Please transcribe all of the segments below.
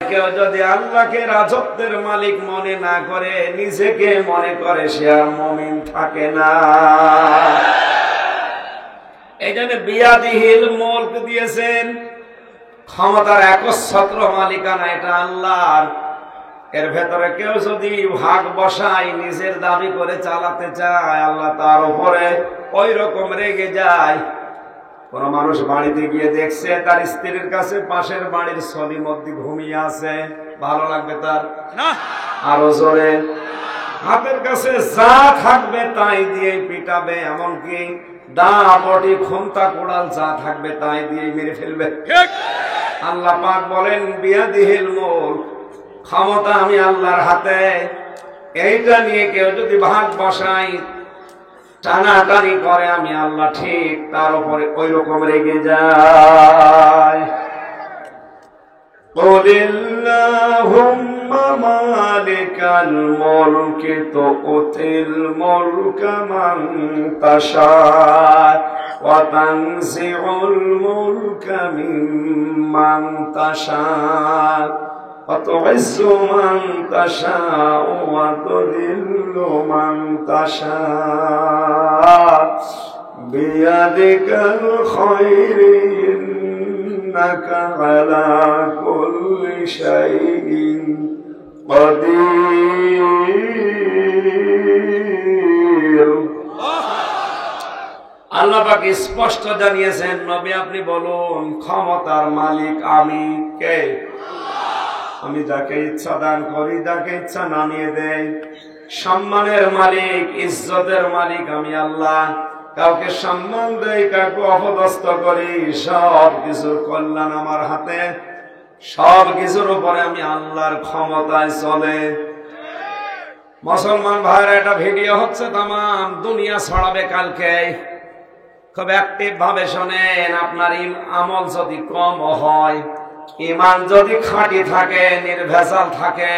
কেউ যদি আল্লাহকে রাজত্বের মালিক মনে না করে, নিজেকে মনে করে, সে আর মুমিন থাকে না। এই জন্য বিয়াদিহিল মুলক দিয়েছেন, ক্ষমতার একচ্ছত্র মালিকানা এটা আল্লাহর। এর ভেতরে কেউ যদি ভাগ বসায়, নিজের দাবি করে চালাতে চায়, আল্লাহ তার উপরে ওই রকম রেগে যায়। কোন মানুষ বাড়িতে গিয়ে দেখছে তার স্ত্রীর কাছে পাশের বাড়ির সলিমদ্দি ঘুমিয়ে আছে, ভালো লাগবে তার না? আরো জোরে, হাতের কাছে যা থাকবে তাই দিয়ে পিটাবে, এমনকি দা বটি খুন্তা কোড়াল যা থাকবে তাই দিয়ে মেরে ফেলবে। আল্লাহ পাক বলেন বিয়াদিহিল মুলক, ক্ষমতা আমি আল্লাহর হাতে। এইটা নিয়ে কেউ যদি ভাগ বসাই, টানাটানি করে, আমি আল্লাহ ঠিক তার উপরে ওই রকম রেগে যায়। কুলিল্লাহুম্মা মালিকাল মুলকি তুতিল মুলকা মান তাশা ওয়া তানজিউল মুলকা মিম্মান তাশা ওয়া তুইজ্জু মান তাশা ওয়া তুযিল্লু মান তাশা বিয়াদিকাল খায়রু ইন্নাকা আলা কুল্লি শাইইন কাদির। আল্লাহ পাক স্পষ্ট জানিয়েছেন, নবী আপনি বলুন ক্ষমতার মালিক আমি কে? আমি যাকে ইচ্ছা দান করি, যাকে ইচ্ছা নামিয়ে দেই। সম্মানের মালিক, ইজ্জতের মালিক আমি আল্লাহ। কাউকে সম্মান দেই, কাউকে অপদস্থ করি, সব কিছুর কল্যাণ আমার হাতে। সব কিছুর উপরে আমি আল্লাহর ক্ষমতায় চলে। মুসলমান ভাইরা, একটা ভিডিও হচ্ছে, তাম দুনিয়া ছড়াবে কালকে। খুব অ্যাক্টিভ ভাবে শোনেন। আপনার আমল যদি কম হয়, ইমান যদি খাঁটি থাকে, নির্ভেজাল থাকে,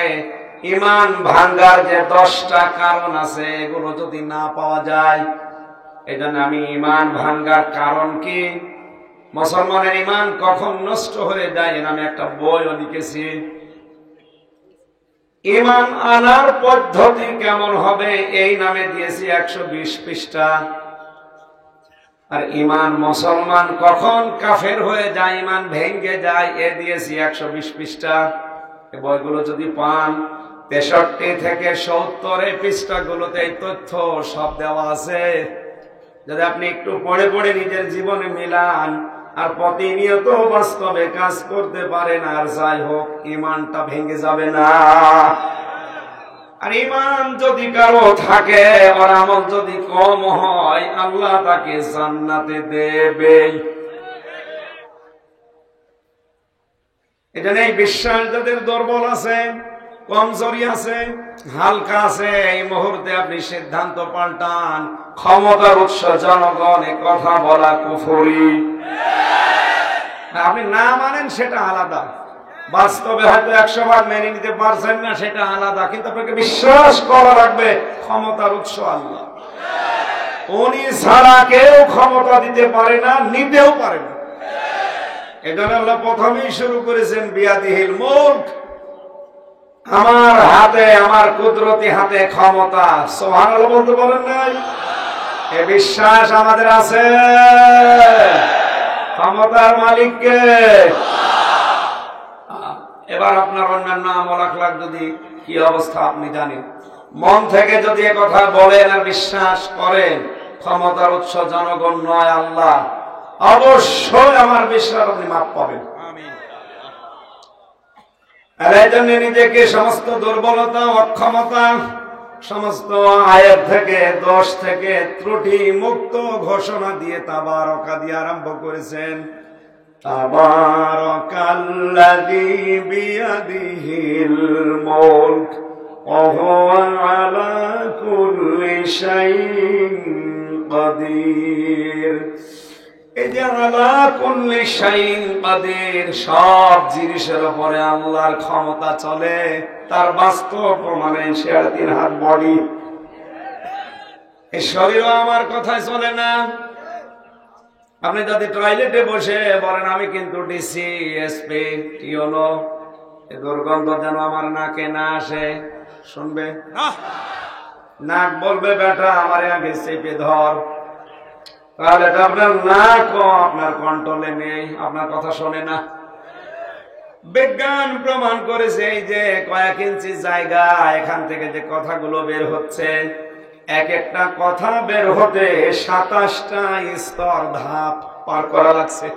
ইমান ভাঙ্গার যে 10টা কারণ আছে, এগুলো যদি না পাওয়া যায়, এই জন্য আমি ইমান ভাঙ্গার কারণ কি, মুসলমানের ইমান কখন নষ্ট হয়ে যায়, আমি একটা বইও লিখেছি। ইমান আনার পদ্ধতি কেমন হবে এই নামে দিয়েছি 120 পৃষ্ঠা। আর ইমান মুসলমান কখন কাফের হয়ে যায়, ইমান ভেঙ্গে যায়, এ দিয়েছি 120 পৃষ্ঠা। এই বইগুলো যদি পান, 63 থেকে 70 পৃষ্ঠাগুলোতে এই তথ্য সব দেওয়া আছে। যদি আপনি একটু পড়ে পড়ে নিজের জীবনে মিলান আর প্রতিনিয়ত বাস্তবে কাজ করতে পারেন, আর যাই হোক, ইমানটা ভেঙে যাবে না। আর ইমান যদি কারো থাকে, আর আমল যদি কম হয়, আল্লাহ তাকে জান্নাতে দেবে। এটা নেই বিশ্বাস যাদের দুর্বল আছে, কমজোরি আছে, হালকা আছে, এই মুহূর্তে আপনি সিদ্ধান্ত পাল্টান। ক্ষমতার উৎস জনগণ, এ কথা বলা কুফরি। আপনি না মানেন সেটা আলাদা, বাস্তবে হয়তো 100 বার মেনে নিতে পারছেন না, সেটা আলাদা, কিন্তু আপনাকে বিশ্বাস করা লাগবে ক্ষমতার উৎস আল্লাহ। উনি ছাড়া কেউ ক্ষমতা দিতে পারে না, নিতেও পারে না। এজন্য আল্লাহ প্রথমেই শুরু করেছেন বিয়াদিহিল মুলক, আমার হাতে, আমার কুদরতি হাতে ক্ষমতা। সুবহানাল্লাহ বলতে বলেন নাই? এ বিশ্বাস আমাদের আছে। ক্ষমতার মালিক কে? এবার আপনার অন্যান্য আমল আখলাক যদি কি অবস্থা আপনি জানেন, মন থেকে যদি এ কথা বলেন আর বিশ্বাস করেন ক্ষমতার উৎস জনগণ নয় আল্লাহ, অবশ্যই আমার বিশ্বাস আপনি মাপ পাবেন। আর এই জন্য নিজেকে সমস্ত দুর্বলতা, অক্ষমতা, সমস্ত আয়ের থেকে, দোষ থেকে ত্রুটি মুক্ত ঘোষণা দিয়ে তাবারকা দিয়ে আরম্ভ করেছেন। তাবারাকাল্লাযী বিয়াদিহিল মুলক ওয়া হুয়া আলা কুল্লি শাইইন কাদির। এই যে আলা কুল্লি শাইইন কাদির, সব জিনিসের উপরে আল্লাহর ক্ষমতা চলে, তার বাস্তব প্রমাণে 3.5 হাত বডি। এই শরীরও আমার কথায় চলে না। আপনি যদি টয়লেটে বসে বলেন আমি কিন্তু ডিসি, এসপি, টিওনো, এ দুর্গন্ধ যেন আমার নাকে না আসে। শুনবে নাক বলবে বেটা আমার আগে চেপে ধর, তাহলে তো আপনার নাক আপনার কন্ট্রোলে নেই, আপনার কথা শোনে না। বিজ্ঞান প্রমাণ করেছে এই যে কয়েক ইঞ্চি জায়গা, এখান থেকে যে কথাগুলো বের হচ্ছে, এক একটা কথা বের হতে 27টা স্তর ধাপ পার করা লাগছে।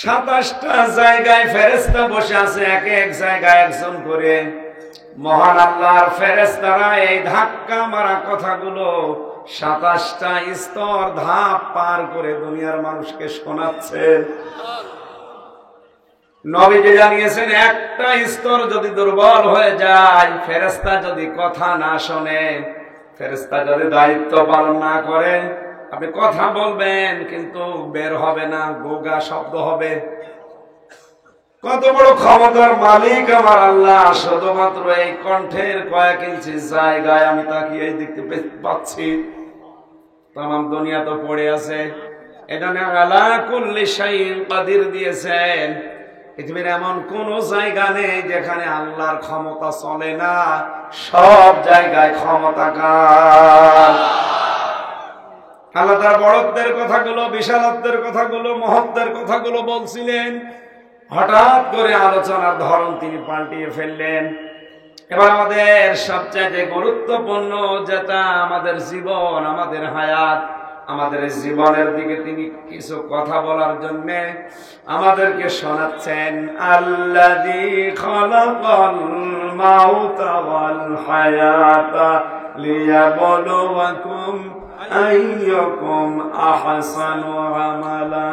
27টা জায়গায় ফেরেশতা বসে আছে, এক এক জায়গায় একজন করে। মহান আল্লাহর ফেরেশতারা এই ধাক্কা মারা কথাগুলো 27টা স্তর ধাপ পার করে দুনিয়ার মানুষকে শোনাচ্ছে। নবীজি জানিয়েছেন একটা স্তর যদি দুর্বল হয়ে যায়, ফেরেশতা যদি কথা না শোনে, ফেরেশতা যদি দায়িত্ব পালন না করে, আপনি কথা বলবেন কিন্তু বের হবে না, গোগা শব্দ হবে। কত বড় ক্ষমতার মালিক আমার আল্লাহ! শুধুমাত্র এই কণ্ঠের কয়েক ইঞ্চি জায়গায় আমি তাকিয়ে দেখতে পাচ্ছি, তামাম দুনিয়া তো পড়ে আছে। এটা আলা কুল্লি শাইইন কাদির দিয়েছেন। পৃথিবীর এমন কোন জায়গা নেই যেখানে আল্লাহর ক্ষমতা চলে না, সব জায়গায় ক্ষমতা কার। আল্লাহ তার বড়ত্বের কথাগুলো, বিশালত্বের কথাগুলো, মহত্বের কথাগুলো বলছিলেন, হঠাৎ করে আলোচনার ধরন তিনি পাল্টিয়ে ফেললেন। এবার আমাদের সবচেয়ে গুরুত্বপূর্ণ যেটা আমাদের জীবন, আমাদের হায়াত, আমাদের জীবনের দিকে তিনি কিছু কথা বলার জন্য আমাদেরকে শোনাচ্ছেন। আল্লাযী খালাকাল মাউতা ওয়াল হায়াতা লিয়াবলুয়াকুম আইয়ুকুম আহসানু আমালা।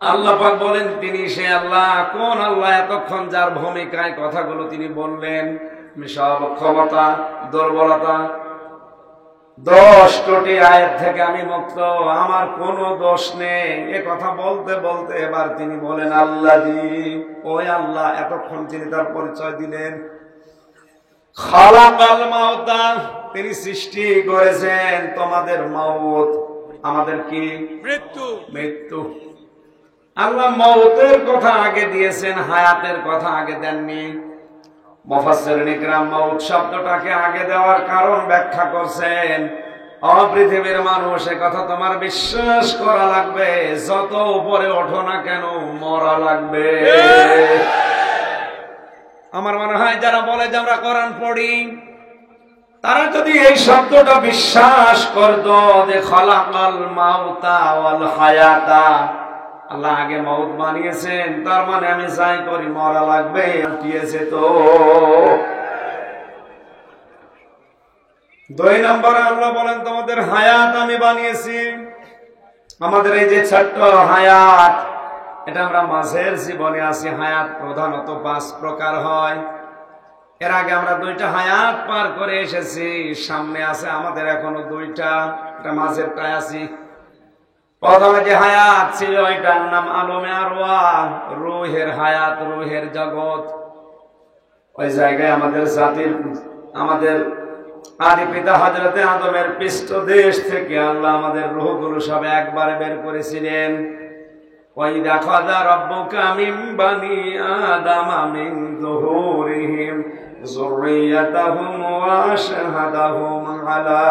আল্লাহ পাক বলেন তিনি সে আল্লাহ। কোন আল্লাহ? এতক্ষণ যার ভূমিকায় কথাগুলো তিনি বললেন, আমি সব ক্ষমতা, দুর্বলতা, দোষ ত্রুটি আয়াত থেকে আমি মুক্ত, আমার কোনো দোষ নেই, এ কথা বলতে বলতে এবার তিনি বলেন আল্লাযী, ওই আল্লাহ। এতক্ষণ তিনি তার পরিচয় দিলেন। খালাকাল মাউতা, তিনি সৃষ্টি করেছেন তোমাদের মাউত, আমাদের কি মৃত্যু। মৃত্যু আল্লাহ মৌতের কথা আগে দিয়েছেন, হায়াতের কথা আগে দেননি। মুফাসসিরিন ইকরাম মৌত শব্দটাকে আগে দেওয়ার কারণ ব্যাখ্যা করছেন। পৃথিবীর মানুষ, এ কথা তোমার বিশ্বাস করা লাগবে, যত উপরে ওঠো না কেন মরা লাগবে। আমার মনে হয় যারা বলে যে আমরা কোরআন পড়ি, তারা যদি এই শব্দটা বিশ্বাস করতো যে খালাকাল মাউতা ওয়াল হায়াতা, আল্লাহ আগে মউত বানিয়েছেন, তার মানে আমি যাই করি মরা লাগবে, উঠিয়েছে তো। 2 নম্বরে আল্লাহ বলেন তোমাদের হায়াত আমি বানিয়েছি। আমাদের এই যে ছোট্ট হায়াত, এটা আমরা মাঝের জীবনে আছি। হায়াত প্রধানত 5 প্রকার হয়। এর আগে আমরা 2টা হায়াত পার করে এসেছি, সামনে আছে আমাদের এখনো 2টা, এটা মাঝেরটায় আছি। প্রথমে যে হায়াত ছিল এটার নাম আলমে আরওয়াহ, রূহের হায়াত, রূহের জগৎ। ওই জায়গায় আমাদের জাতির, আমাদের আদি পিতা হযরতে আদমের পৃষ্ঠদেশ থেকে আল্লাহ আমাদের রূহগুলো সব একবারে বের করেছিলেন। ওয়াইদা খাযা রাব্বুকা মিন বানি আদামা মিন যুহুরিহিম যুররিয়াতাহুম ওয়া আশহাদাহুম আলা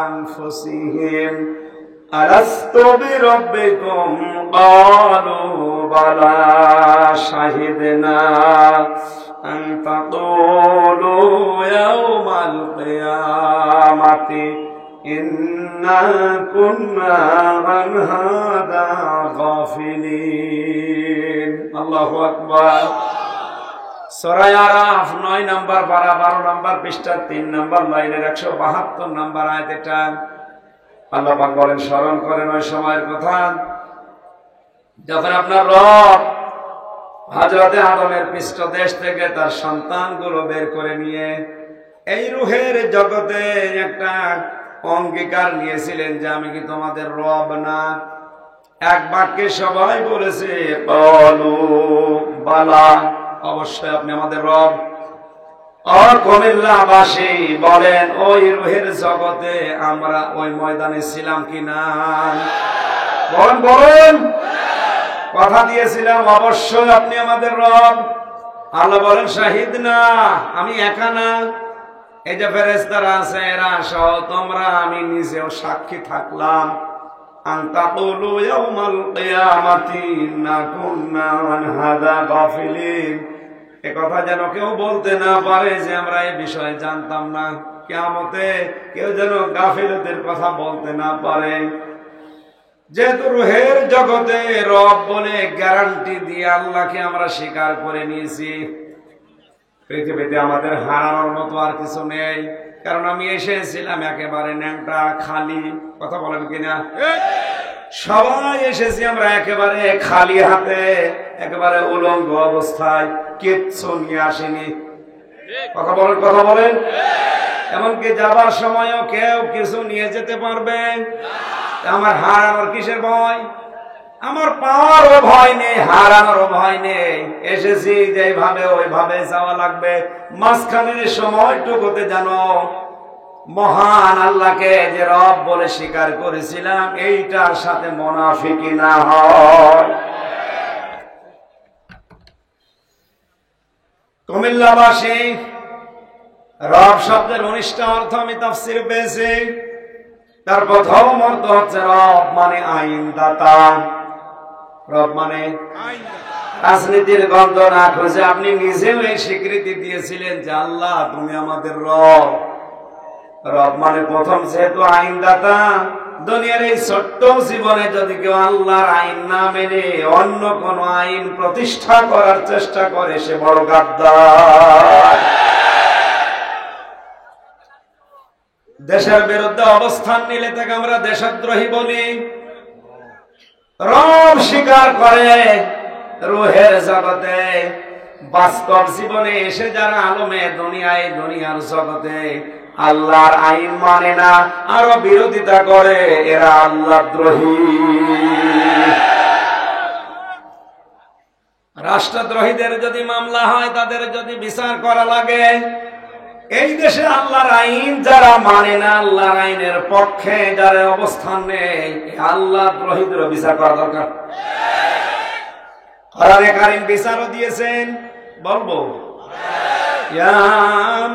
আনফুসিহিম আলাস্তু বিরাব্বিকুম ক্বালু বালা শাহিদনা আন তাকুলু ইয়াওমাল কিয়ামাতি ইন্না কুন্না আন হাদা গাফিলিন। আল্লাহু আকবার। সূরা আরাফ 9 নম্বর পারা 12 নম্বর পৃষ্ঠা 3 নম্বর লাইনের 172 নম্বর আয়াত। এটা আল্লাহ পাক বলেন, স্মরণ করেন ওই সময়ের কথা যখন আপনার রব হযরতে আদমের পৃষ্ঠদেশ থেকে তার সন্তানগুলো বের করে নিয়ে এই রূহের জগতে একটা অঙ্গীকার নিয়েছিলেন যে আমি কি তোমাদের রব না? এক বাক্যে সবাই বলেছে ক্বালু বালা, অবশ্যই আপনি আমাদের রব। কুমিল্লাবাসী বলেন ওই রূহের জগতে আমরা ওই ময়দানে ছিলাম কিনা? বলেন বলেন। কথা দিয়েছিলাম অবশ্যই আপনি আমাদের রব। আল্লাহ বলেন শাহিদ না, আমি একা না, এই যে ফেরেশতারা আছে এরা সহ তোমরা, আমি নিজেও সাক্ষী থাকলাম। আনতাকুলু ইয়াউমাল কিয়ামাতি ইন্না কুন্না আন হাযা গাফিলিন, এ কথা যেন কেউ বলতে না পারে যে আমরা এই বিষয়ে জানতাম না। কিয়ামতে কেউ যেন গাফিলদের কথা বলতে না পারে। যেহেতু রুহের জগতে রব বলে গ্যারান্টি দিয়ে আল্লাহকে আমরা স্বীকার করে নিয়েছি, পৃথিবীতে আমাদের হারানোর মতো আর কিছু নেই। কারণ আমি এসেছিলাম একেবারে ন্যাংটা খালি, কথা বলেন কিনা? সবাই এসেছি আমরা একেবারে খালি হাতে, একেবারে উলঙ্গ অবস্থায়, কিচ্ছু নিয়ে আসেনি। কথা বলেন, কথা বলেন। এমনকি যাবার সময়ও কেউ কিছু নিয়ে যেতে পারবে? আমার হারানোর কিসের ভয়? আমার পাওয়ারও ভয় নেই, হারানোরও ভয় নেই। এসেছি যেভাবে ওইভাবে যাওয়া লাগবে। মাঝখানের সময়টুকুতে জানো মহান আল্লাহকে যে রব বলে স্বীকার করেছিলাম, এইটার সাথে মুনাফিকি না হয়। কুমিল্লাবাসী, রব শব্দের 19টা অর্থ আমি তাফসীর পেয়েছি। তার প্রথম অর্থ হচ্ছে রব মানে আইনদাতা। রব মানে রাজনীতির গন্ধ না খুঁজে আপনি নিজেও এই স্বীকৃতি দিয়েছিলেন যে আল্লাহ তুমি আমাদের রব। রব মানে প্রথম যেহেতু আইনদাতা, দুনিয়ার এই ছোট্ট জীবনে যদি কেউ আল্লাহর আইন না মেনে অন্য কোন আইন প্রতিষ্ঠা করার চেষ্টা করে সে বড় গাদ্দার। দেশের বিরুদ্ধে অবস্থান নিলে তাকে আমরা দেশদ্রোহী বলি। রব স্বীকার করে রুহের জগতে, বাস্তব জীবনে এসে যারা আলমে দুনিয়ায়, দুনিয়ার জগতে আল্লাহর আইন মানে না, আরো বিরোধিতা করে, এরা আল্লাহদ্রোহী। রাষ্ট্রদ্রোহীদের যদি মামলা হয়, তাদের যদি বিচার করা লাগে, এই দেশে আল্লাহর আইন যারা মানে না, আল্লাহর আইনের পক্ষে যারা অবস্থান নেই, আল্লাহদ্রোহীদের বিচার করা দরকার। কোরআনে কারীম বিচারও দিয়েছেন, বলবো ইয়া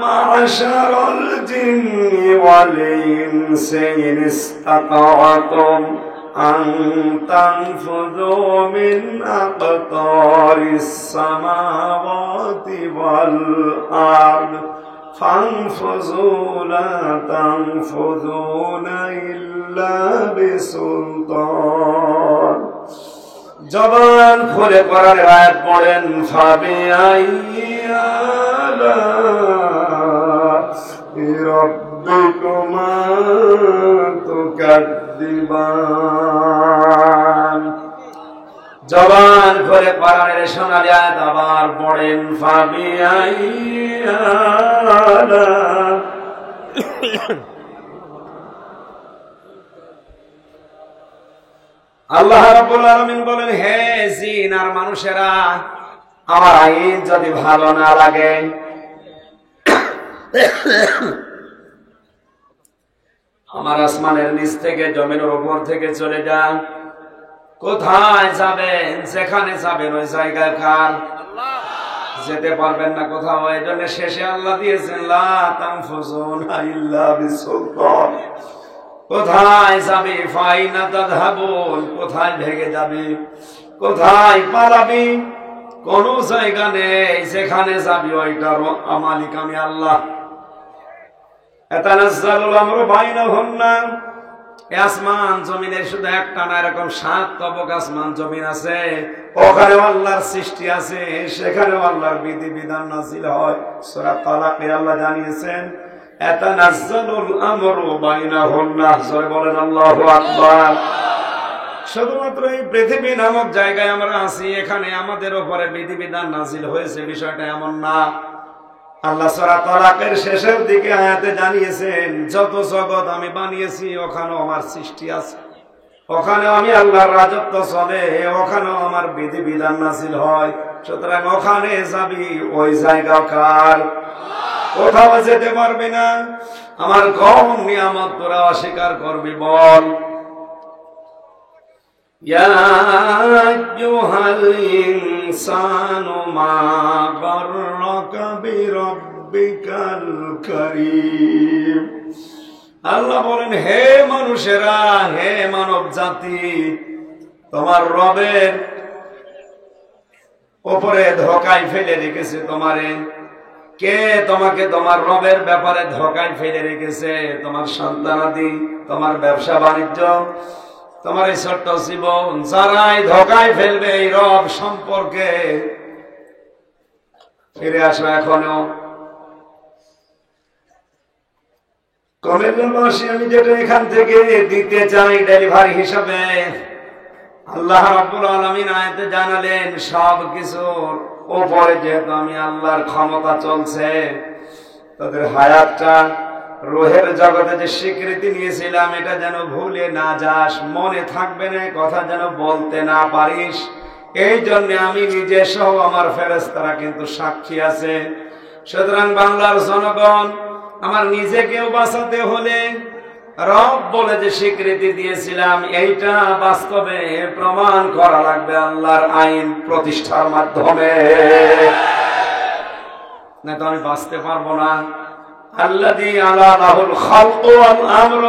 মা'শারাল জিন্নি ওয়াল ইনসি ইন ইসতাতা'তুম আন তানফুযু মিন আকতারিস সামাওয়াতি ওয়াল আরদ ফানফুযু লা তানফুযুনা ইল্লা বিসুলতান। জবান খুলে কোরআনের আয়াত পড়েন, ফাবিআইয়ি আলা'i রাব্বিকুমা তুকাদ্দিবান। জবান খুলে কোরআনের সোনালী আয়াত আবার পড়েন, ফাবিআইয়ি আলা'i। আল্লাহ রাব্বুল আলামিন বলেন, হে জিন আর মানুষেরা, আমার আইন যদি ভালো না লাগে, আমার আসমানের নিচ থেকে জমিনের উপর থেকে চলে যান। কোথায় যাবেন? যেখানে যাবেন ওই জায়গায় কার? যেতে পারবেন না কোথাও। এই জন্য শেষে আল্লাহ দিয়েছেন লা তানফুযুনা ইল্লা বিসুলতান। কোথায় যাবে? ফাইনা তাযহাবুন, কোথায় ভেগে যাবে, কোথায় পালাবি? কোন জায়গা নেই, যেখানে যাবি ওইটার মালিক আমি আল্লাহ। ইয়াতানাজ্জালুল আমরু বাইনাহুন্না, আসমান জমিনের শুধু একটা না, এরকম 7 তবক আসমান জমিন আছে, ওখানে আল্লাহর সৃষ্টি আছে, সেখানে আল্লাহর বিধি বিধান নাযিল হয়। সূরা তালাকে আল্লাহ জানিয়েছেন ইয়াতানাজ্জালুল আমরু বাইনাহুন্না। জোরে বলেন আল্লাহু আকবার। শুধুমাত্র এই পৃথিবী নামক জায়গায় আমরা আছি, এখানে আমাদের উপরে বিধিবিধান নাযিল হয়েছে, বিষয়টা এমন না। আল্লাহ সূরা তালাকের শেষের দিকে আয়াতে জানিয়েছেন, যত জগৎ আমি বানিয়েছি ওখানেও আমার সৃষ্টি আছে, ওখানেও আমি আল্লাহর রাজত্ব চলে, ওখানেও আমার বিধিবিধান নাযিল হয়। সুতরাং ওখানে যাবি, ওই জায়গা কার? কোথাও যেতে পারবি না। আমার কোন নিয়ামত তোরা অস্বীকার করবি বল? ইয়া আইয়ুহাল ইনসানু মা গাররাকা বিরাব্বিকাল কারীম। আল্লাহ বলেন, হে মানুষেরা, হে মানব জাতি, তোমার রবের উপরে ধোঁকায় ফেলে রেখেছে তোমারে। কে তোমাকে তোমার রবের ব্যাপারে ধোঁকায় ফেলে রেখেছে? তোমার সন্তানাদি, তোমার ব্যবসা বাণিজ্য, তোমার এই ছোট্ট জীবন। যারাই ধোঁকায় ফেলবে এই রব সম্পর্কে, ফিরে আসো এখনো। কমেন্টবাসী, আমি যেটা এখান থেকে দিতে চাই ডেলিভারি হিসাবে, আল্লাহ রাব্বুল আলামিন আয়াতে জানালেন সব কিছুর উপরে যেহেতু আমি আল্লাহর ক্ষমতা চলছে, তাদের হায়াতটা রুহের জগতে যে স্বীকৃতি নিয়েছিলাম এটা যেন ভুলে না যাস, মনে থাকবে না, কথা যেন বলতে না পারিস। এই জন্য আমি নিজে সহ আমার ফেরেশতারা কিন্তু সাক্ষী আছে। সুতরাং বাংলার জনগণ, আমার নিজেকেও বাঁচাতে হলে রব বলে যে স্বীকৃতি দিয়েছিলাম এইটা বাস্তবে প্রমাণ করা লাগবে আল্লাহর আইন প্রতিষ্ঠার মাধ্যমে, না তো আমি বাঁচতে পারবো না। আল্লাযী আলা লাহুল খালকু ওয়াল আমর,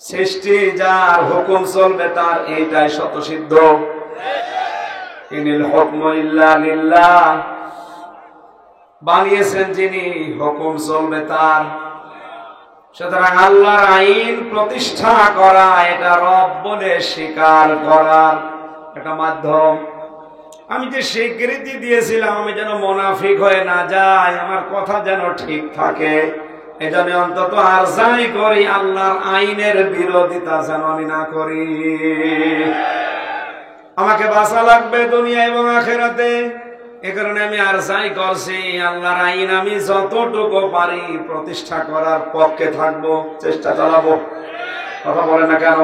সৃষ্টি যার, হুকুম চলবে তার, এইটাই স্বতঃসিদ্ধ। ইনিল হুকমু ইল্লা লিল্লাহ, বানিয়েছেন যিনি, হুকুম চলবে তার। সুতরাং আল্লাহর আইন প্রতিষ্ঠা করা এটা রব বলে স্বীকার করার একটা মাধ্যম। আমি যে স্বীকৃতি দিয়েছিলাম, আমি যেন মুনাফিক হয়ে না যাই, আমার কথা যেন ঠিক থাকে, এজন্য অন্তত আর যাই করি আল্লাহর আইনের বিরোধিতা যেন আমি না করি। আমাকে বাঁচা লাগবে দুনিয়া এবং আখিরাতে, এ কারণে আমি আর যাই করছি আল্লাহর আইন আমি যতটুকু পারি প্রতিষ্ঠা করার পক্ষে থাকবো, চেষ্টা চালাবো। কথা বলে না কেন?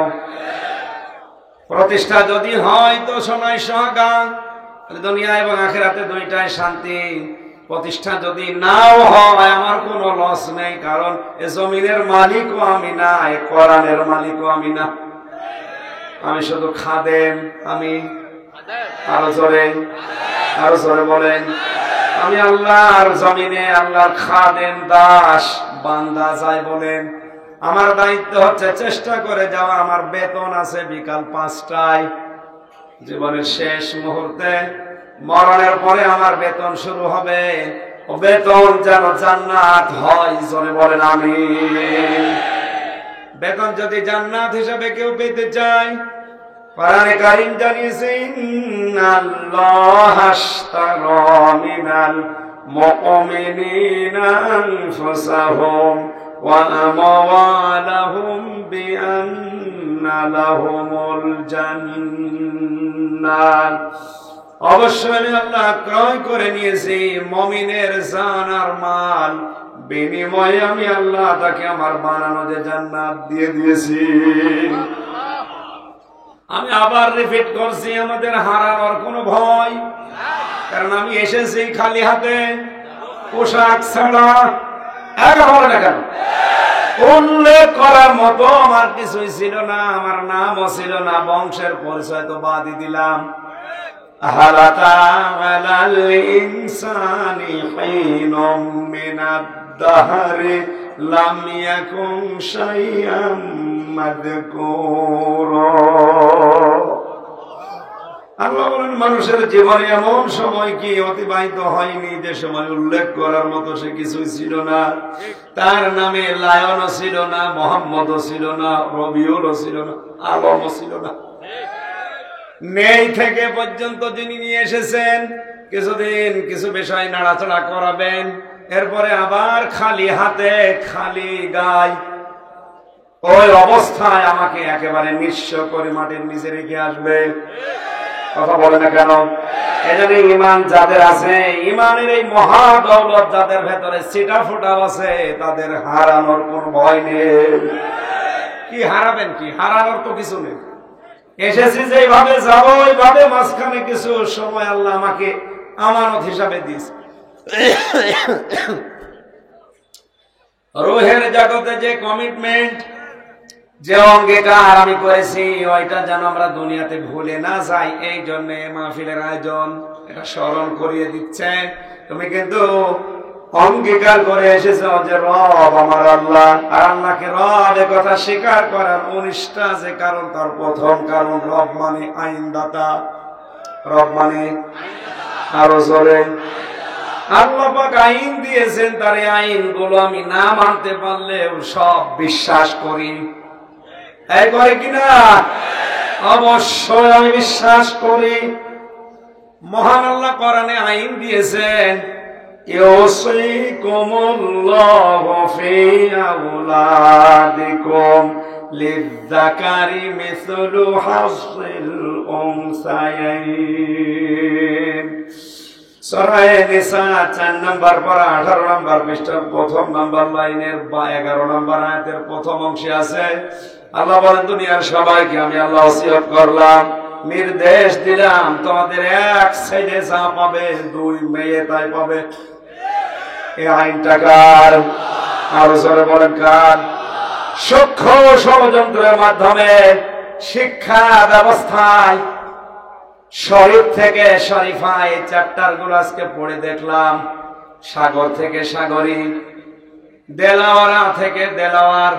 প্রতিষ্ঠা যদি হয় তো সময় সহগা, দুনিয়া এবং আখিরাতে দুইটাই শান্তি। প্রতিষ্ঠা যদি নাও হয় আমার কোনো লস নেই, কারণ এ জমিনের মালিকও আমি না, এ কোরআনের মালিকও আমি না, আমি শুধু খাদেম। আমি আরো জোরে বলেন, আমি আল্লাহর জমিনে আল্লাহর খাদেম, দাস, বান্দা যাই বলেন। আমার দায়িত্ব হচ্ছে চেষ্টা করে যাওয়া। আমার বেতন আছে বিকাল 5টায়, জীবনের শেষ মুহূর্তে, মরণের পরে আমার বেতন শুরু হবে। ও বেতন যেন জান্নাত হয়, জোরে বলেন আমিন। বেতন যদি জান্নাত হিসেবে কেউ পেতে চায়, কোরআনে কারীম জানিয়েছে, ইন্নাল্লাহা আশতারা মিনাল মুমিনিনা আনফুসাহুম ওয়া আমওয়ালাহুম বিআন্না লাহুমুল জান্নাহ। অবশ্যই আমি আল্লাহ ক্রয় করে নিয়েছি মুমিনের জান আর মাল, বিনিময়ে আমি আল্লাহ তাকে আমার বানানো যে জান্নাত দিয়ে দিয়েছি। আমি আবার রিপিট করছি, আমাদের হারানোর কোনো ভয়, কারণ আমি এসেছি খালি হাতে, পোশাক ছাড়া। বলে না কেন? উল্লেখ করার মতো আমার কিছুই ছিল না, আমার নামও ছিল না, বংশের পরিচয় তো বাদই দিলাম। হালাতা আলাল ইনসানি হিনুম মিনাদ দাহরি লাম ইয়াকুন শাইআম মাযকুরা। আল্লাহ বলেন, মানুষের জীবনে এমন সময় কি অতিবাহিত হয়নি যে সময় উল্লেখ করার মতো সে কিছুই ছিল না। তার নামে লায়নও ছিল না, মোহাম্মদও ছিল না, রবিউলও ছিল না, আলমও ছিল না। নেই থেকে পর্যন্ত যিনি নিয়ে এসেছেন, কিছুদিন কিছু বিষয় নাড়াচাড়া করাবেন, এরপরে আবার খালি হাতে খালি গায়ে, ওই অবস্থায় আমাকে একেবারে নিঃস্ব করে মাটির নিচে রেখে আসবে। কথা বলে না কেন? এজন্য ঈমান যাদের আছে, ঈমানের এই মহা দৌলত যাদের ভেতরে ছিটা ফোটা আছে, তাদের হারানোর কোনো ভয় নেই। কি হারাবেন? কি হারানোর তো কিছু নেই। এসেছি যেভাবে যাবো ওইভাবে, মাঝখানে কিছু সময় আল্লাহ আমাকে আমানত হিসাবে দিয়েছে। রুহের জগতে যে কমিটমেন্ট, যে অঙ্গীকার আমি করেছি ওইটা যেন আমরা দুনিয়াতে ভুলে না যাই, এই জন্য মাহফিলের আয়োজন, এটা স্মরণ করিয়ে দিচ্ছে। তুমি কিন্তু অঙ্গীকার করে এসেছো যে রব আমার আল্লাহ, আর আল্লাহকে রব এ কথা স্বীকার করার 19টা যে কারণ, তার প্রথম কারণ রব মানে আইনদাতা। রব মানে আরো জোরে, আল্লাহ পাক আইন দিয়েছেন, তার এই আইনগুলো আমি না মানতে পারলেও সব বিশ্বাস করি। এই করে কিনা? অবশ্যই আমি বিশ্বাস করি। মহান আল্লাহ কোরআনে আইন দিয়েছেন, ইউসিকুমুল্লাহু ফি আওলাদিকুম লিয-যাকারি মিসলু হাযযিল উনসায়াইন। সূরা নিসা 4 নম্বর পারা 18 নম্বর পৃষ্ঠার প্রথম নম্বর লাইনের 11 নম্বর আয়াতের প্রথম অংশে আছে। আল্লাহ বলেন, দুনিয়ার সবাইকে আমি আল্লাহ ওসিয়ত করলাম, নির্দেশ দিলাম, তোমাদের এক সাইডে যা পাবে, 2 মেয়ে তাই পাবে। এই আইনটা কার? আরো জোরে বলেন কার? সূক্ষ্ম ষড়যন্ত্রের মাধ্যমে শিক্ষা ব্যবস্থায় শরীফ থেকে শরীফা এই চ্যাপ্টার গুলো আজকে পড়ে দেখলাম। সাগর থেকে সাগরী, দেলাওয়ারা থেকে দেলাওয়ার,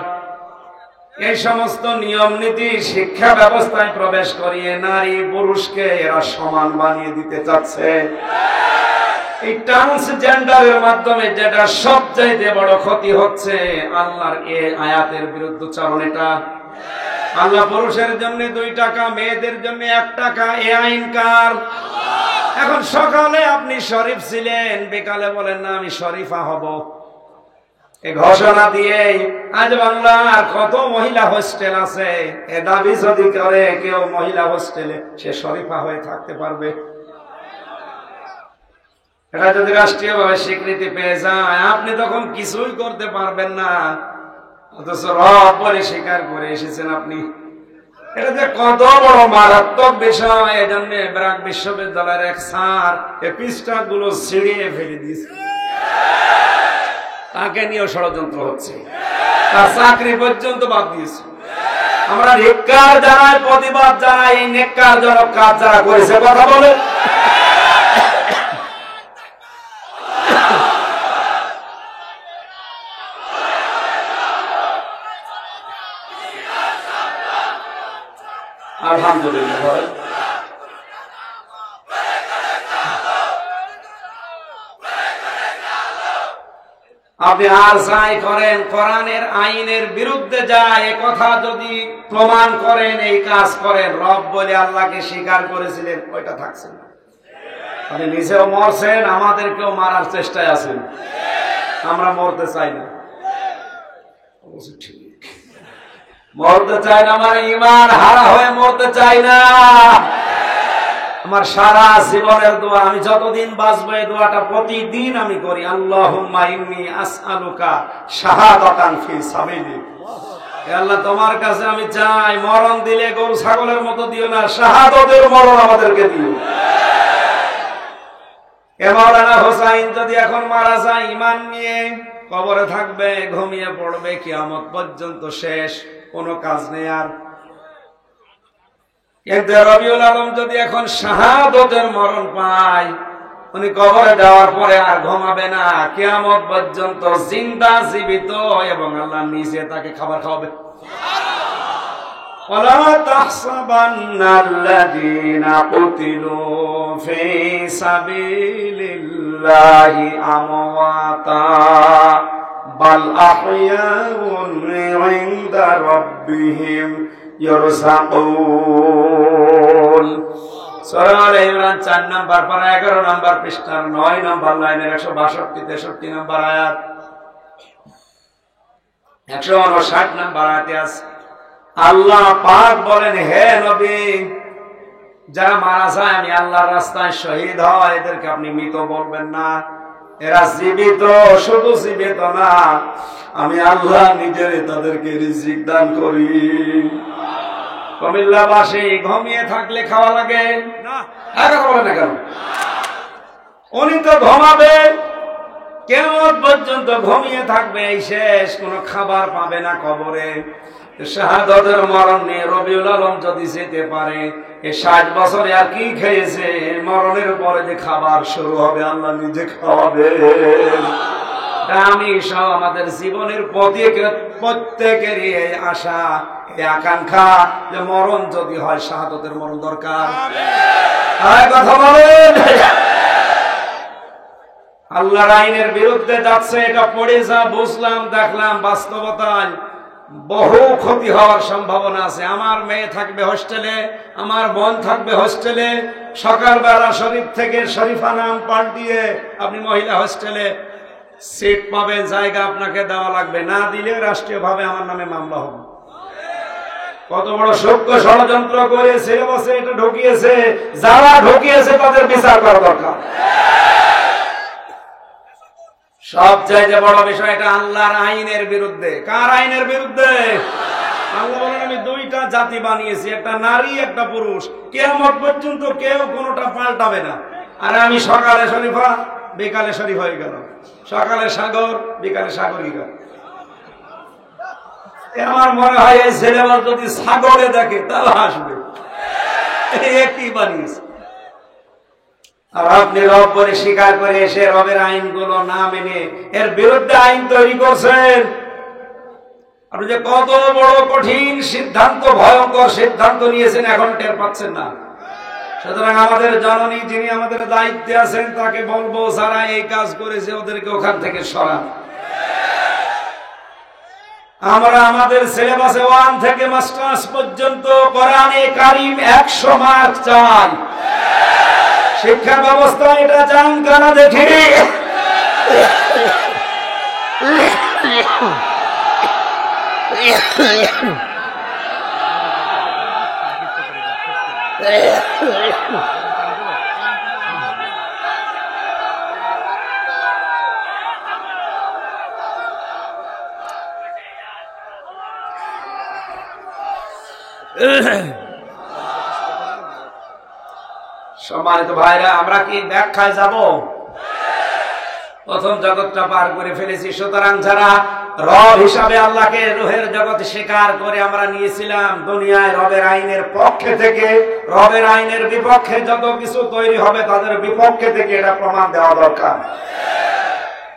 এই সমস্ত নিয়ম নীতি শিক্ষা ব্যবস্থায় প্রবেশ করিয়ে নারী পুরুষকে এরা সমান বানিয়ে দিতে চাচ্ছে। এই ট্রান্সজেন্ডারের মাধ্যমে যেটা সবচাইতে বড় ক্ষতি হচ্ছে, আল্লাহর এই আয়াতের বিরুদ্ধচারণ। এটা আল্লাহ পুরুষের জন্য 2 টাকা, মেয়েদের জন্য 1 টাকা, এ আইন কার? এখন সকালে আপনি শরীফ ছিলেন, বিকালে বলেন না আমি শরীফা হব। এই ঘোষণা দিয়ে আজ বাংলার কত মহিলা হোস্টেল আছে, এ দাবি যদি করে কেউ মহিলা হোস্টেলে, সে শরীফা হয়ে থাকতে পারবে? এটা যদি রাষ্ট্রীয়ভাবে স্বীকৃতি পেয়ে যায়, আপনি তখন কিছুই করতে পারবেন না, অথচ রব বলে স্বীকার করে এসেছেন আপনি। এটা যে কত বড় মারাত্মক বিষয়, এই জন্য ব্র্যাক বিশ্ববিদ্যালয়ের এক স্যার এই পৃষ্ঠাগুলো ছিঁড়িয়ে ফেলে দিয়েছে। তাকে নিয়েও ষড়যন্ত্র হচ্ছে, তার চাকরি পর্যন্ত বাদ দিয়েছে। আমরা ধিক্কার জানাই, প্রতিবাদ জানাই, এই নেক্কারজনক কাজ যারা করেছে। কথা বলে আলহামদুলিল্লাহ। আপনি আর যাই করেন, কোরআনের আইনের বিরুদ্ধে যায় এ কথা যদি প্রমাণ করেন, এই কাজ করেন, রব বলে আল্লাহকে স্বীকার করেছিলেন, ওইটা থাকছে না। আপনি নিজেও মরছেন, আমাদেরকেও মারার চেষ্টায় আছেন। আমরা মরতে চাই না, ঠিক মরতে চাই না, আমার ঈমান হারা হয়ে মরতে চাই না। আমার সারা জীবনের দোয়া, আমি যতদিন বাঁচবো এই দোয়াটা প্রতিদিন আমি করি, আল্লাহুম্মা ইন্নী আসআলুকা শাহাদাতান ফি সাবিলিক। হে আল্লাহ, তোমার কাছে আমি চাই, মরণ দিলে গরু ছাগলের মতো দিও না, শাহাদাতের মরণ আমাদেরকে দিও। এ মাওলানা হোসাইন যদি এখন মারা যায় ঈমান নিয়ে, কবরে থাকবে, ঘুমিয়ে পড়বে, কিয়ামত পর্যন্ত শেষ, কোনো কাজ নেই আর। কিন্তু রবিউল আলম যদি এখন শাহাদাতের মরণ পায়, উনি কবরে যাওয়ার পরে আর ঘুমাবে না, কিয়ামত পর্যন্ত জিন্দা জীবিত, এবং আল্লাহ নিজে তাকে খাবার খাওয়াবে। ওয়ালা তাহসাবান্নাল্লাযীনা কুতিলু ফী সাবিলিল্লাহি আমওয়াতা বাল আহইয়াউন ইনদা রাব্বিহিম ইরযাকুন। সূরা আলে ইমরান 4 নম্বর পারা 11 নম্বর পৃষ্ঠার 9 নম্বর লাইনের 162-63 নম্বর আয়াত, 159 নম্বর আয়াতে আছে। আল্লাহ পাক বলেন, হে নবী, যারা মারা যায় আমি আল্লাহর রাস্তায় শহীদ হয়, এদেরকে আপনি মৃত বলবেন না, এরা জীবিত। শুধু জীবিত না, আমি আল্লাহ নিজেরই তাদেরকে রিজিক দান করি। কুমিল্লাবাসী ঘুমিয়ে থাকলে খাওয়া লাগে না, বলে না কেন? উনি তো ঘুমাবে, কিয়ামত পর্যন্ত ঘুমিয়ে থাকবে, এই শেষ, কোনো খাবার পাবে না কবরে। শাহাদাতের মরণ নিয়ে রবিউল আলম যদি যেতে পারে, এই 60 বছরে আর কি খেয়েছে, মরণের পরে যে খাবার শুরু হবে আল্লাহ নিজে খাওয়াবে। আমি সব আমাদের জীবনের প্রত্যেকেরই আশা, আকাঙ্ক্ষা যে মরণ যদি হয় শাহাদাতের মরণ দরকার। কথা বলেন। আল্লাহর আইনের বিরুদ্ধে যাচ্ছে, এটা পড়ে যা বুঝলাম, দেখলাম বাস্তবতায় বহু ক্ষতি হওয়ার সম্ভাবনা আছে। আমার মেয়ে থাকবে হোস্টেলে, আমার বোন থাকবে হোস্টেলে, সকালবেলা শরীফ থেকে শরীফা নাম পাল্টিয়ে আপনি মহিলা হোস্টেলে সিট পাবেন, জায়গা আপনাকে দেওয়া লাগবে, না দিলে রাষ্ট্রীয়ভাবে আমার নামে মামলা হবে। কত বড় সূক্ষ্ম ষড়যন্ত্র করে সিলেবাসে এটা ঢুকিয়েছে, যারা ঢুকিয়েছে তাদের বিচার করা দরকার। সবচাইতে বড় বিষয়, এটা আল্লাহর আইনের বিরুদ্ধে। কার আইনের বিরুদ্ধে? আল্লাহ বলেন আমি দুইটা জাতি বানিয়েছি, একটা নারী একটা পুরুষ, কিয়ামত পর্যন্ত কেউ কোনোটা পাল্টাবে না। আর আমি সকালে শরীফা বিকালে শরীফ হয়ে গেল, সকালে সাগর বিকালে সাগরিকা। আমার মনে হয় এই ছেলেবার যদি সাগরে দেখে তাহলে হাসবে, কি বানিয়েছে। আর আপনি রব বলে স্বীকার করে এসে রবের আইনগুলো না মেনে এর বিরুদ্ধে আইন তৈরি করছেন। আপনি যে কত বড় কঠিন সিদ্ধান্ত, ভয়ঙ্কর সিদ্ধান্ত নিয়েছেন, এখন টের পাচ্ছেন না। সুতরাং আমাদের জননী যিনি আমাদের দায়িত্বে আছেন, তাকে বলবো যারা এই কাজ করেছে ওদেরকে ওখান থেকে সরান। আমরা আমাদের সিলেবাসে 1 থেকে মাস্টার্স পর্যন্ত কোরআনে কারীম 100 মার্ক চাই। শিক্ষা ব্যবস্থা এটা চান কানা দেখি। সম্মানিত ভাইরা, আমরা কি ব্যাখ্যায় যাব? প্রথম জগৎটা পার করে ফেলেছি। সুতরাং যারা রব হিসাবে আল্লাহকে রুহের জগৎ স্বীকার করে আমরা নিয়েছিলাম, দুনিয়ায় রবের আইনের পক্ষে থেকে রবের আইনের বিপক্ষে যত কিছু তৈরি হবে তাদের বিপক্ষে থেকে এটা প্রমাণ দেওয়া দরকার।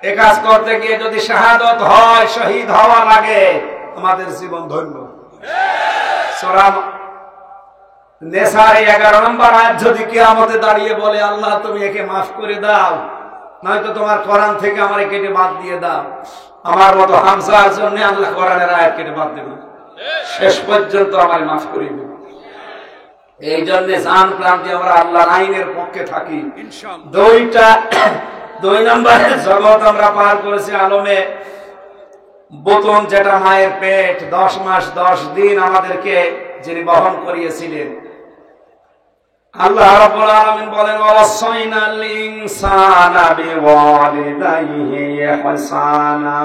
এ কাজ করতে গিয়ে যদি শাহাদত হয়, শহীদ হওয়া লাগে, আমাদের জীবন ধন্য। সূরা নেসার 11 নম্বর আয়াত যদি কিয়ামতে দাঁড়িয়ে বলে আল্লাহ তুমি একে মাফ করে দাও, নয়তো তোমার কোরআন থেকে আমারে কেটে বাদ দিয়ে দাও, আমার মতো হামজার জন্য আল্লাহ কোরআনের আয়াত কেটে বাদ দেবে, শেষ পর্যন্ত আমারে মাফ করে দেবে। এই জন্য জান প্রাণ দিয়ে আমরা আল্লাহর আইনের পক্ষে থাকি। ইনশাআল্লাহ 2 নম্বরের জগৎ আমরা পার করেছি আলমে বোতন, যেটা মায়ের পেট 10 মাস 10 দিন আমাদেরকে যিনি বহন করিয়েছিলেন। আল্লাহ রাব্বুল আলামিন বলেন ওয়াসাইনাল ইনসানা বিওয়ালিদাইহি ইহসানা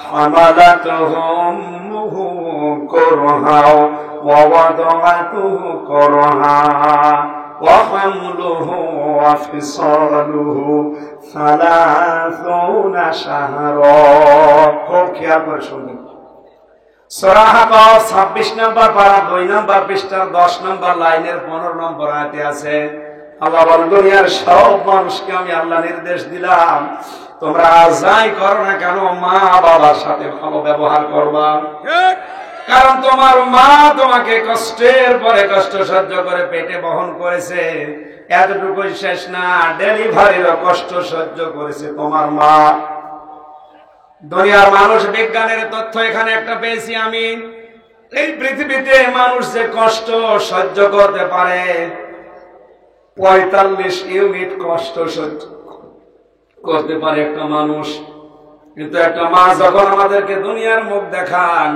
হামালাতুহু উম্মুহু কুরহা ওয়া ওয়াদাআতুহু কুরহা ওয়া হামলুহু ওয়া ফিসালুহু 30 শাহরা। খুব খেয়াল করে শুনুন। সূরা হাকাফ 26 নম্বর পারা 2 নম্বর পৃষ্ঠার 10 নম্বর লাইনের 15 নম্বর আয়াতে আছে, আল্লাহ বলেন দুনিয়ার সব মানুষকে আমি আল্লাহ নির্দেশ দিলাম তোমরা যাই করো না কেন মা বাবার সাথে ভালো ব্যবহার করবা। কারণ তোমার মা তোমাকে কষ্টের পরে কষ্ট সহ্য করে পেটে বহন করেছে, এতটুকুই শেষ না, ডেলিভারিরও কষ্ট সহ্য করেছে তোমার মা। দুনিয়ার মানুষ বিজ্ঞানের তথ্য এখানে একটা পেয়েছি আমি, এই পৃথিবীতে মানুষ যে কষ্ট সহ্য করতে পারে 45 ইউনিট কষ্ট সহ্য করতে পারে একটা মানুষ। কিন্তু একটা মা যখন আমাদেরকে দুনিয়ার মুখ দেখান,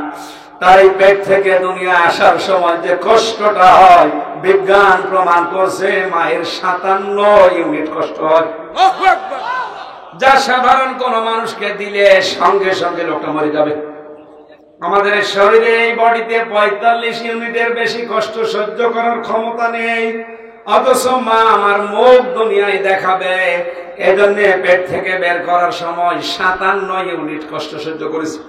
তাই পেট থেকে দুনিয়া আসার সময় যে কষ্টটা হয়, বিজ্ঞান প্রমাণ করছে মায়ের 57 ইউনিট কষ্ট হয়, যা সাধারণ কোন মানুষকে দিলে সঙ্গে সঙ্গে লোকটা মরে যাবে। আমাদের শরীরে এই বডিতে 45 ইউনিটের বেশি কষ্ট সহ্য করার ক্ষমতা নেই। অথচ মা আমার মুখ দুনিয়ায় দেখাবে, এজন্য পেট থেকে বের করার সময় 57 ইউনিট কষ্ট সহ্য করেছি।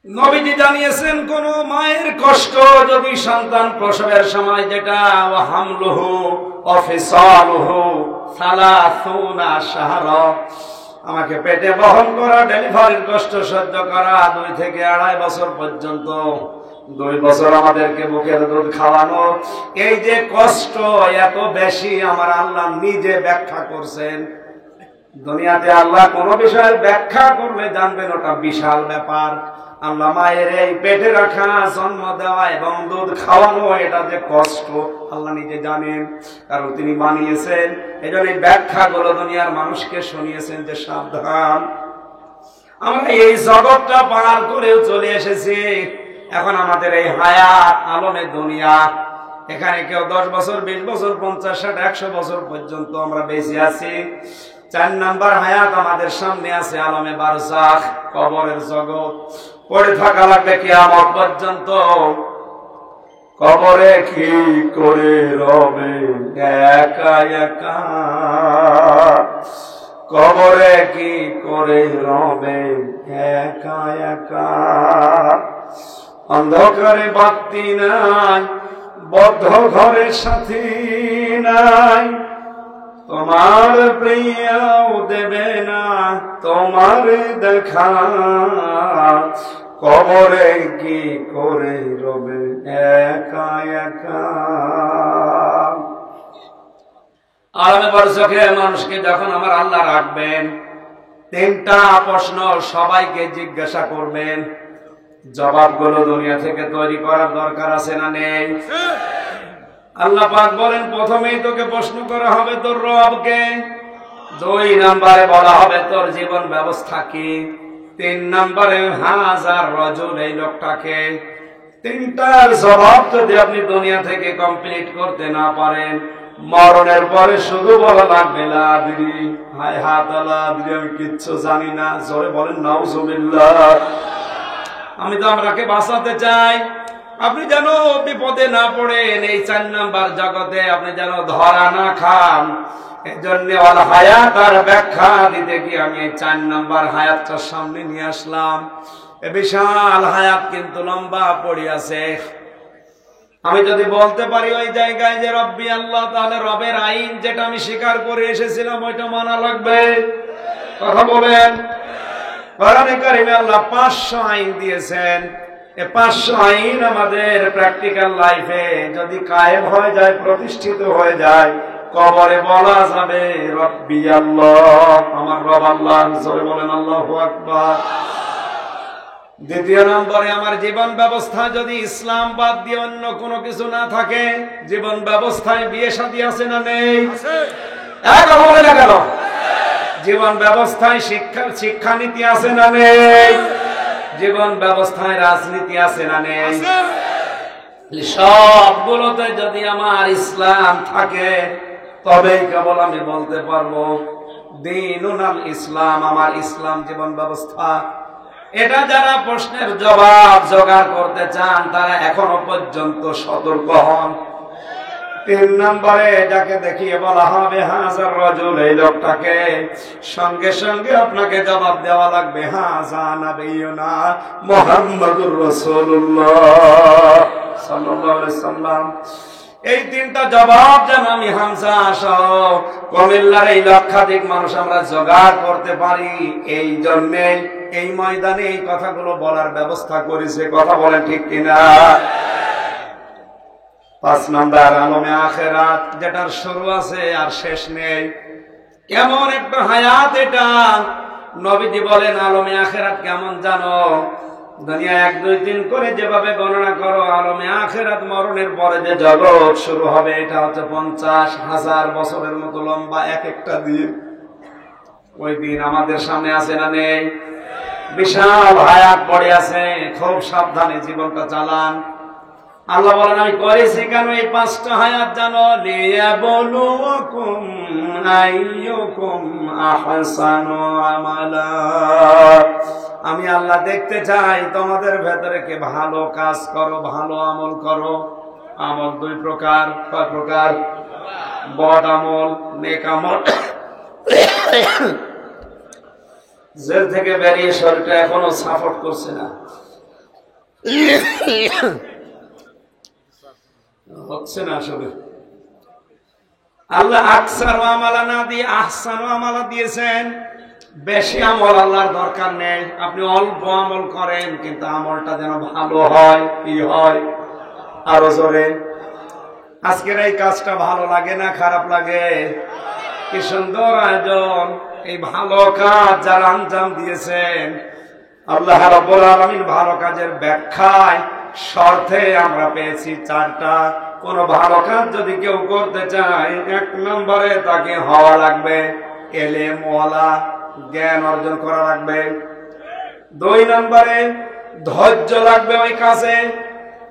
নবীজি জানিয়েছেন, কোন মায়ের কষ্ট যদি সন্তান প্রসবের সময়, যেটা হামলুহু ওয়া ফিসালুহু 30 শাহরা, আমাকে পেটে বহন করা, ডেলিভারির কষ্ট সহ্য করা 2 থেকে 2.5 বছর পর্যন্ত, 2 বছর আমাদেরকে বুকের দুধ খাওয়ানো, এই যে কষ্ট এত বেশি আমার আল্লাহ নিজে ব্যাখ্যা করছেন। দুনিয়াতে আল্লাহ কোন বিষয়ের ব্যাখ্যা করলে জানবেন ওটা বিশাল ব্যাপার। আল্লাহ মায়ের এই পেটে রাখা, জন্ম দেওয়া এবং দুধ খাওয়ানো, এটা যে কষ্ট আল্লাহ নিজে জানেন, কারণ তিনি বানিয়েছেন। এই জন্য এই ব্যাখ্যাগুলো দুনিয়ার মানুষকে শুনিয়েছেন যে সাবধান। আমরা এই জগৎটা পার করেও চলে এসেছি। এখন আমাদের এই হায়াত আলমে দুনিয়া, এখানে কেউ 10 বছর, 20 বছর, 50, 60, 100 বছর পর্যন্ত আমরা বেঁচে আছি। 4 নাম্বার হায়াত আমাদের সামনে আছে আলমে বারজাখ, কবরের জগৎ। পড়ে থাকা লাগবে কিয়ামত পর্যন্ত। কবরে কি করে রবে একা একা, কবরে কি করে রবে একা একা, অন্ধকারে বাতি নাই, বদ্ধ ঘরে সাথী নাই, তোমার প্রিয়াও দেবে না তোমার দেখা, কবরে কি করে রবে একা একা। আলমে বারজাখে মানুষকে যখন আমার আল্লাহ রাখবেন, 3টা প্রশ্ন সবাইকে জিজ্ঞাসা করবেন। জবাবগুলো দুনিয়া থেকে তৈরি করার দরকার আছে না নেই? আল্লাহ পাক বলেন, প্রথমেই তোকে প্রশ্ন করা হবে তোর রবকে, 2 নম্বরে বলা হবে তোর জীবন ব্যবস্থা কি, 3 নম্বরে হাজার রজুল, এই লোকটাকে। 3টার জবাব যদি আপনি দুনিয়া থেকে কমপ্লিট করতে না পারেন, মরণের পরে শুধু বলা লাগবে লা আদরি, হায় হাত লা আদরি, আমি কিচ্ছু জানি না। জোরে বলেন নাউজুবিল্লাহ। আমি তো আমরাকে বাঁচাতে চাই, আপনি যেন বিপদে না পড়েন, এই 4 নাম্বার জগতে আপনি যেন ধরা না খান। এই জন্য আল হায়াত আর ব্যাখ্যা দিতে গিয়ে আমি এই 4 নাম্বার হায়াতটা সামনে নিয়ে আসলাম। এ বিশাল হায়াত কিন্তু লম্বা পড়ে আছে। আমি যদি বলতে পারি ওই জায়গায় যে রব্বি আল্লাহ, তাহলে রবের আইন যেটা আমি স্বীকার করে এসেছিলাম ওইটা মানা লাগবে। কথা বলেন। কোরআনে কারিমে আল্লাহ 500 আইন দিয়েছেন। এই 500 আইন আমাদের প্র্যাকটিক্যাল লাইফে যদি কায়েম হয়ে যায়, প্রতিষ্ঠিত হয়ে যায়, কবরে বলা যাবে রব্বি আল্লাহ, আমার রব আল্লাহ। জোরে বলেন আল্লাহু আকবার। 2 নম্বরে আমার জীবন ব্যবস্থা যদি ইসলাম বাদ দিয়ে অন্য কোনো কিছু না থাকে, জীবন ব্যবস্থায় বিয়ে শাদী আছে না নেই? জীবন ব্যবস্থায় শিক্ষানীতি আছে না নেই? জীবন ব্যবস্থায় রাজনীতি আছে না নেই? সবগুলোতে যদি আমার ইসলাম থাকে, তবেই কেবল আমি বলতে পারবো দীনুল ইসলাম, আমার ইসলাম জীবন ব্যবস্থা। এটা যারা প্রশ্নের জবাব জোগাড় করতে চান, তারা এখনো পর্যন্ত সতর্ক হন। 3 নম্বরে যাকে দেখিয়ে বলা হবে হাজার রজুল, এই লোকটাকে, সঙ্গে সঙ্গে আপনাকে জবাব দেওয়া লাগবে হাজা নবিয়ুনা মুহাম্মাদুর রাসূলুল্লাহ সাল্লাল্লাহু আলাইহি সাল্লাম। এই 3টা জবাব যেন আমি হামজা সহ কুমিল্লার এই লক্ষাধিক মানুষ আমরা জোগাড় করতে পারি, এই জন্যে এই ময়দানে এই কথাগুলো বলার ব্যবস্থা করেছে। কথা বলেন ঠিক কিনা? 5 নম্বর আলমে আখিরাত, যেটার শুরু আছে আর শেষ নেই। কেমন একটা হায়াত এটা! নবীজি বলেন আলমে আখিরাত কেমন জানো? দুনিয়া 1, 2, 3 করে যেভাবে গণনা করো, আলমে আখিরাত মরণের পরে যে জগৎ শুরু হবে, এটা হচ্ছে 50,000 বছরের মতো লম্বা এক একটা দিন। ওই দিন আমাদের সামনে আছে না নেই? বিশাল হায়াত পড়ে আছে। খুব সাবধানে জীবনটা চালান। আল্লাহ বলেন আমি করেছি কেন এই 5টা হায়াত জানো, লিয়াবলুয়াকুম আইয়ুকুম আহসানু আমালা। আমি আল্লাহ দেখতে চাই তোমাদের ভেতরে কে ভালো কাজ করো, ভালো আমল করো। আমল 2 প্রকার। কয় প্রকার? বদ আমল, নেক আমল। জেল থেকে বেরিয়ে শরীরটা এখনো সাপোর্ট করছে না, হচ্ছে না আসলে। আল্লাহ আকসার আমালা না দিয়ে আহসান আমালা দিয়েছেন। বেশি আমল আল্লাহর দরকার নেই, আপনি অল্প আমল করেন কিন্তু আমলটা যেন ভালো হয়। কি হয়? আরো জোরে। আজকের এই কাজটা ভালো লাগে না খারাপ লাগে? কি সুন্দর আয়োজন! এই ভালো কাজ যারা আঞ্জাম দিয়েছেন, আল্লাহ রাব্বুল আলামিন ভালো কাজের ব্যাখ্যায় শর্তে আমরা পেয়েছি 4টা। কোন ভালো কাজ যদি কেউ করতে চায়, 1 নম্বরে তাকে হওয়া লাগবে এলেম ওয়ালা, জ্ঞান অর্জন করা লাগবে। 2 নম্বরে ধৈর্য লাগবে ওই কাজে।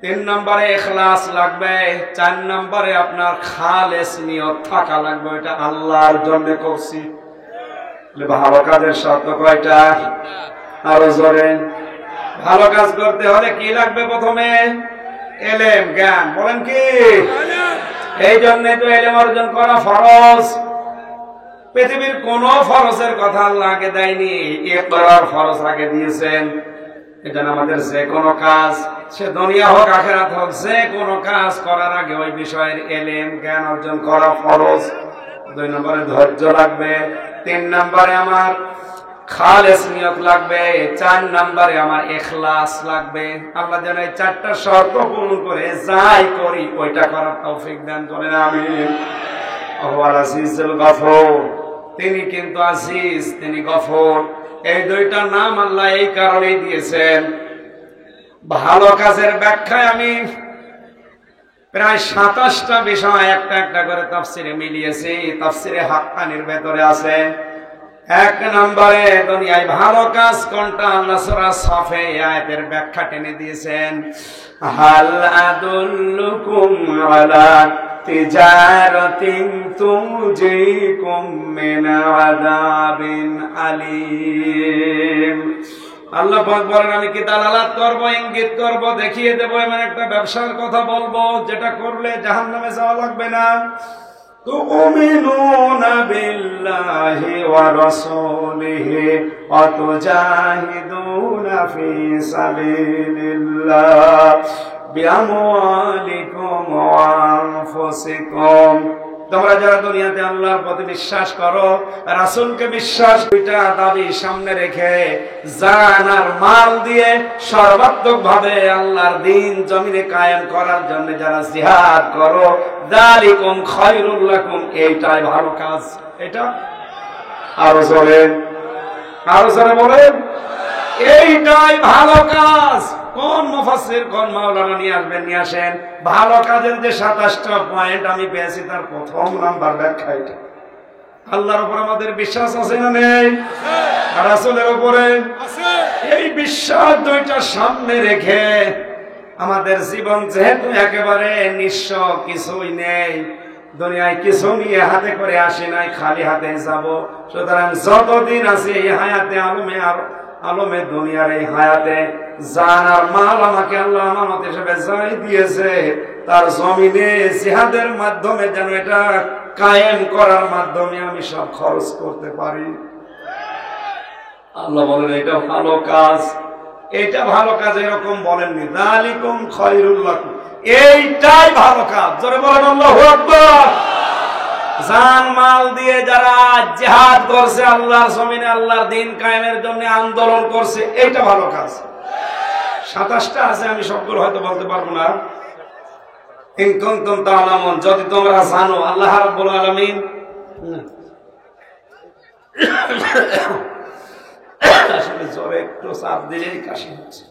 3 নম্বরে ইখলাস লাগবে। 4 নম্বরে আপনার খালেস নিয়ত থাকা লাগবে, এটা আল্লাহর জন্য করছি। ভালো কাজের শর্ত কয়টা? আরো জোরে। ভালো কাজ করতে হলে কি লাগবে? প্রথমে এলেম, জ্ঞান। বলেন কি? এই জন্য তো এলেম অর্জন করা ফরজ। পৃথিবীর কোন ফরজের কথা আল্লাহ আগে দেয়নি, ইকরার ফরজ আগে দিয়েছেন। এজন্য আমাদের যে কোনো কাজ, সে দুনিয়া হোক আখিরাত হোক, যে কোনো কাজ করার আগে ওই বিষয়ের এলেম, জ্ঞান অর্জন করা ফরজ। 2 নম্বরে ধৈর্য লাগবে। 3 নম্বরে আমার খালেস নিয়ত লাগবে। 4 নম্বরে আমার ইখলাস লাগবে। আল্লাহ যেন এই 4টা শর্ত পূরণ করে যাই করি ওইটা করার তৌফিক দান করেন, আমিন। ওয়াল আজিজুল গফুর, তিনি কিন্তু আজিজ, তিনি গফুর। এই 2টা নাম আল্লাহ এই কারণেই দিয়েছেন। ভালো কাজের ব্যাখ্যায় আমি প্রায় 27টা বিষয় একটা একটা করে তাফসিরে মিলিয়েছি। তাফসিরে হাক্কানির ভেতরে আছে 1 নম্বরে দুনিয়ায় ভালো কাজ কোনটা, আল্লাহ সূরা সাফে আয়াতের ব্যাখ্যা টেনে দিয়েছেন। হাল আদুল্লুকুম আলা তিজারাতিন তুনজিকুম মিন আযাবিন আলীম। আল্লাহ পাক বলেন আমি কি দালালাত করব, ইঙ্গিত করব, দেখিয়ে দেব, এমন একটা ব্যবসার কথা বলবো যেটা করলে জাহান্নামে যাওয়া লাগবে না। তুমিনুনা বিল্লাহি ওয়া রাসূলিহি ওয়া তুজাহিদুনা ফি সাবিলিল্লাহ বিআমওয়ালিকুম ওয়া আনফুসিকুম। তোমরা যারা দুনিয়াতে আল্লাহর প্রতি বিশ্বাস করো, রাসূলকে বিশ্বাস, 2টা দাবি সামনে রেখে জান আর মাল দিয়ে সর্বাত্মক ভাবে আল্লাহর দ্বীন জমিনে কায়েম করার জন্য যারা জিহাদ করো, যালিকুম খায়রুল লাকুম, এইটাই ভালো কাজ। এটা আরো জোরে, আরো জোরে বলেন, এইটাই ভালো কাজ। কোন মুফাসসির, কোন মাওলানা নিয়ে আসবেন, নিয়ে আসেন। ভালো কাজের যে 27টা পয়েন্ট আমি পেয়েছি, তার 1ম নাম্বার ব্যাখ্যা এটা। আল্লাহর উপর আমাদের বিশ্বাস আছে না নেই? আর রাসূলের উপরে আছে। এই বিশ্বাস 2টা সামনে রেখে আমাদের জীবন যেহেতু একেবারে নিঃস্ব, কিছুই নেই, দুনিয়ায় কিছু নিয়ে হাতে করে আসি নাই, খালি হাতে যাব। সুতরাং যতদিন আছে এই হায়াতে আলমে দুনিয়ার এই হায়াতে জান আর মাল আমাকে আল্লাহ আমানত হিসেবে যাই দিয়েছে, তার জমিনে জিহাদের মাধ্যমে যেন এটা কায়েম করার মাধ্যমে আমি সব খরচ করতে পারি। আল্লাহ বলেন এটা ভালো কাজ। এটা ভালো কাজ এরকম বলেননি, যালিকুম খায়রুল লাকুম, এইটাই ভালো কাজ। জোরে বলেন আল্লাহু আকবার। জান মাল দিয়ে যারা জিহাদ করছে, আল্লাহর জমিনে আল্লাহর দ্বীন কায়েমের জন্য আন্দোলন করছে, এটা ভালো কাজ। 27টা আছে, আমি সবগুলো হয়তো বলতে পারবো না। ইন কুনতুম তা'লামুন, যদি তোমরা জানো। আল্লাহ রাব্বুল আলামিন আসলে জোরে একটু চাপ দিলেই কাশি হচ্ছে।